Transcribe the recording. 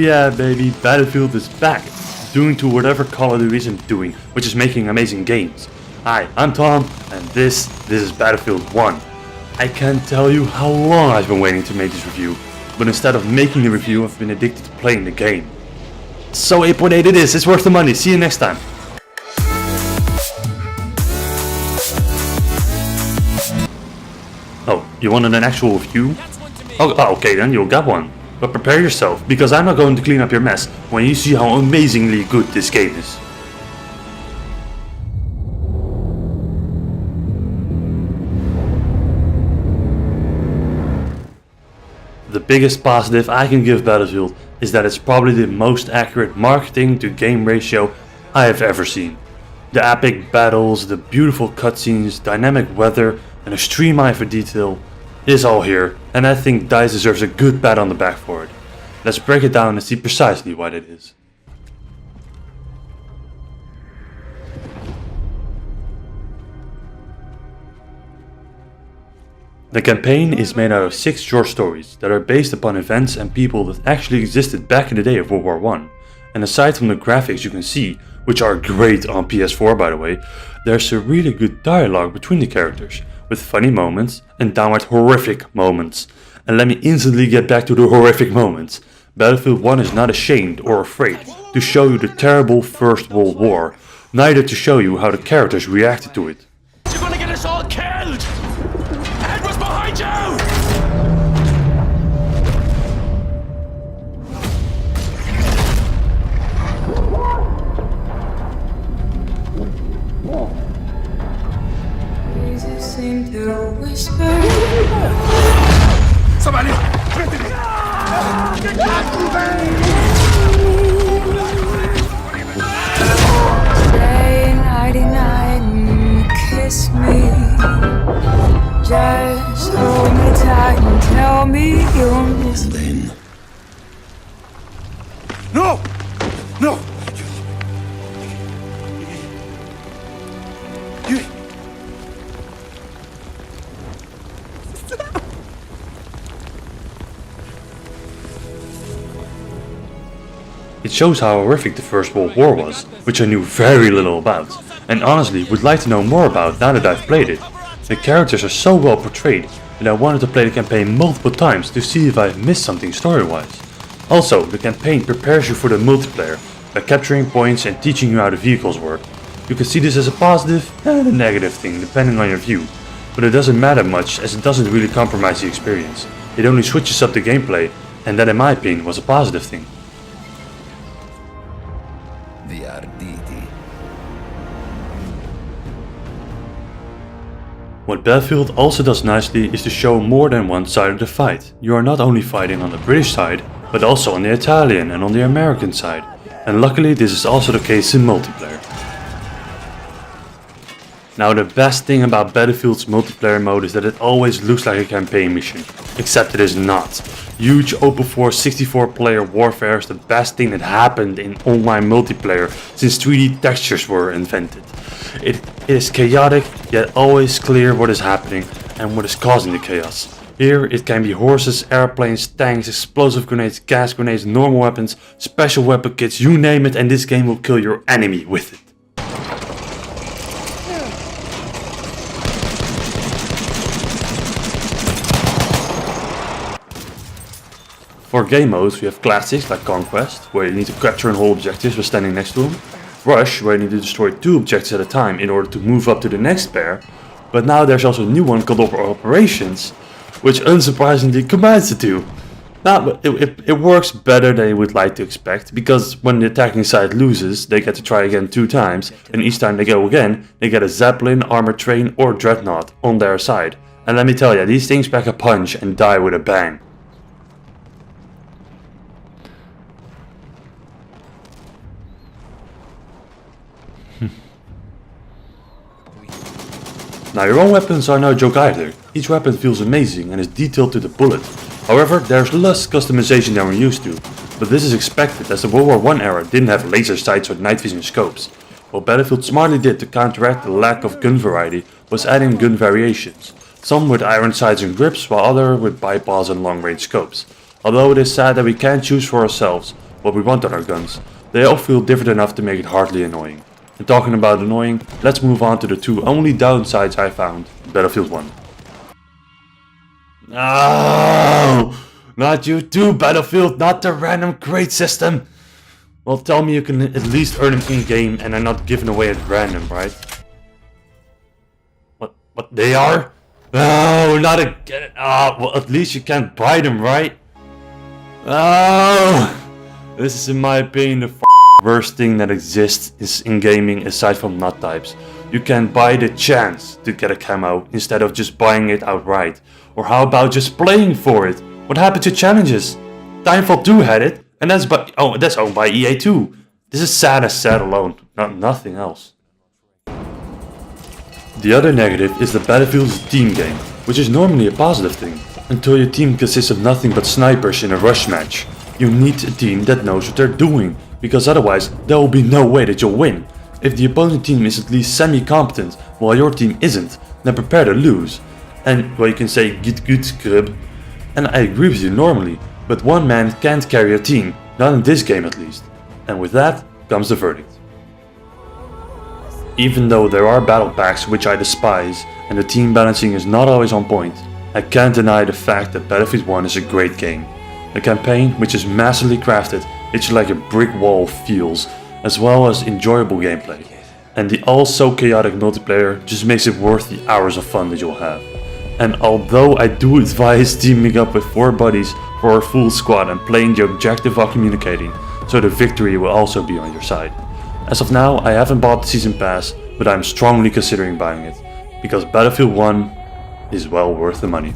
yeah, baby, Battlefield is back, doing to whatever Call of Duty isn't doing, which is making amazing games. Hi, I'm Tom, and this is Battlefield 1. I can't tell you how long I've been waiting to make this review, but instead of making the review, I've been addicted to playing the game. So 8.8 it is, it's worth the money, see you next time. Oh, you wanted an actual review? Oh, okay then, you'll get one. But prepare yourself, because I'm not going to clean up your mess when you see how amazingly good this game is. The biggest positive I can give Battlefield is that it's probably the most accurate marketing to game ratio I have ever seen. The epic battles, the beautiful cutscenes, dynamic weather, and extreme eye for detail is all here, and I think DICE deserves a good pat on the back for it. Let's break it down and see precisely why that is. The campaign is made out of 6 short stories that are based upon events and people that actually existed back in the day of World War I. And aside from the graphics you can see, which are great on PS4 by the way, there's a really good dialogue between the characters, with funny moments and downright horrific moments. And let me instantly get back to the horrific moments. Battlefield 1 is not ashamed or afraid to show you the terrible First World War, neither to show you how the characters reacted to it. You're gonna get us all killed! Ed was behind you! Jesus seemed to whisper. Somebody! Stay nighty night and kiss me. Just hold me tight and tell me you'll miss me. No! No! It shows how horrific the First World War was, which I knew very little about, and honestly would like to know more about now that I've played it. The characters are so well portrayed that I wanted to play the campaign multiple times to see if I've missed something story-wise. Also, the campaign prepares you for the multiplayer by capturing points and teaching you how the vehicles work. You can see this as a positive and a negative thing depending on your view, but it doesn't matter much as it doesn't really compromise the experience. It only switches up the gameplay, and that in my opinion was a positive thing. What Battlefield also does nicely is to show more than one side of the fight. You are not only fighting on the British side, but also on the Italian and on the American side. And luckily this is also the case in multiplayer. Now the best thing about Battlefield's multiplayer mode is that it always looks like a campaign mission, except it is not. Huge open force 64 player warfare is the best thing that happened in online multiplayer since 3D textures were invented. It is chaotic, yet always clear what is happening and what is causing the chaos. Here it can be horses, airplanes, tanks, explosive grenades, gas grenades, normal weapons, special weapon kits, you name it, and this game will kill your enemy with it. For game modes we have classics like Conquest, where you need to capture and hold objectives by standing next to them. Rush, where you need to destroy 2 objectives at a time in order to move up to the next pair. But now there's also a new one called Operations, which unsurprisingly combines the two. Now, it works better than you would like to expect, because when the attacking side loses, they get to try again 2 times, and each time they go again, they get a Zeppelin, armored train or Dreadnought on their side. And let me tell you, these things pack a punch and die with a bang. Now your own weapons are no joke either. Each weapon feels amazing and is detailed to the bullet. However, there's less customization than we're used to, but this is expected as the World War I era didn't have laser sights or night vision scopes. What Battlefield smartly did to counteract the lack of gun variety was adding gun variations, some with iron sights and grips while others with bypass and long range scopes. Although it is sad that we can't choose for ourselves, what we want on our guns. They all feel different enough to make it hardly annoying. And talking about annoying, let's move on to the two only downsides I found in Battlefield 1. No! Not you too, Battlefield, not the random crate system! Well, tell me you can at least earn them in-game and are not given away at random, right? What they are? No, not again. Well, at least you can't buy them, right? Oh! This is, in my opinion, the worst thing that exists in gaming aside from nut types. You can buy the chance to get a camo instead of just buying it outright. Or how about just playing for it? What happened to challenges? Timefall 2 had it, and that's owned by EA too. This is sad as sad alone, nothing else. The other negative is that Battlefield is a team game, which is normally a positive thing, until your team consists of nothing but snipers in a rush match. You need a team that knows what they're doing, because otherwise there will be no way that you'll win. If the opposing team is at least semi-competent while your team isn't, then prepare to lose. And well, you can say get good scrub, and I agree with you normally, but one man can't carry a team, not in this game at least. And with that comes the verdict. Even though there are battle packs which I despise and the team balancing is not always on point, I can't deny the fact that Battlefield 1 is a great game. The campaign, which is massively crafted, hits you like a brick wall feels, as well as enjoyable gameplay. And the all-so chaotic multiplayer just makes it worth the hours of fun that you'll have. And although I do advise teaming up with 4 buddies for a full squad and playing the objective while communicating, so the victory will also be on your side. As of now, I haven't bought the Season Pass, but I'm strongly considering buying it, because Battlefield 1 is well worth the money.